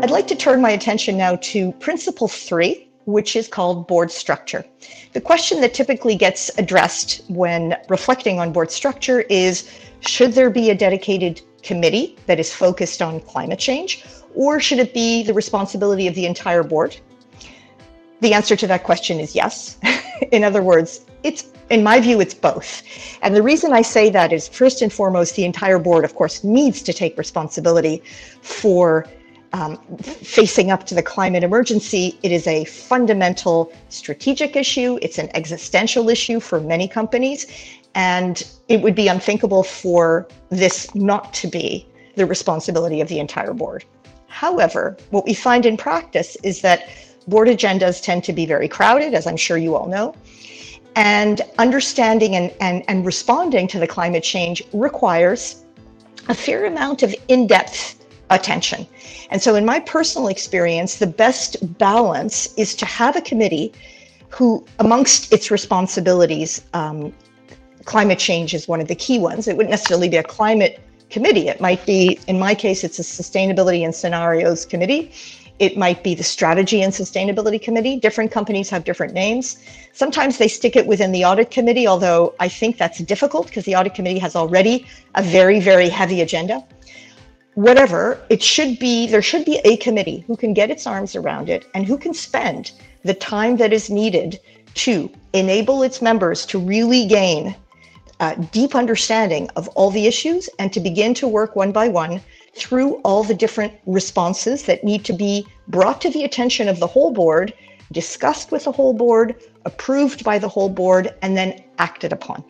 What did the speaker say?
I'd like to turn my attention now to principle 3, which is called board structure. The question that typically gets addressed when reflecting on board structure is, should there be a dedicated committee that is focused on climate change, or should it be the responsibility of the entire board? The answer to that question is yes. In other words, in my view, it's both. And the reason I say that is, first and foremost, the entire board, of course, needs to take responsibility for facing up to the climate emergency. It is a fundamental strategic issue. It's an existential issue for many companies. And it would be unthinkable for this not to be the responsibility of the entire board. However, what we find in practice is that board agendas tend to be very crowded, as I'm sure you all know. And understanding and responding to the climate change requires a fair amount of in-depth attention. And so in my personal experience, the best balance is to have a committee who, amongst its responsibilities, climate change is one of the key ones. It wouldn't necessarily be a climate committee. It might be, in my case, it's a sustainability and scenarios committee. It might be the strategy and sustainability committee. Different companies have different names. Sometimes they stick it within the audit committee, although I think that's difficult because the audit committee has already a very, very heavy agenda. Whatever, there should be a committee who can get its arms around it and who can spend the time that is needed to enable its members to really gain a deep understanding of all the issues and to begin to work one by one through all the different responses that need to be brought to the attention of the whole board, discussed with the whole board, approved by the whole board, and then acted upon.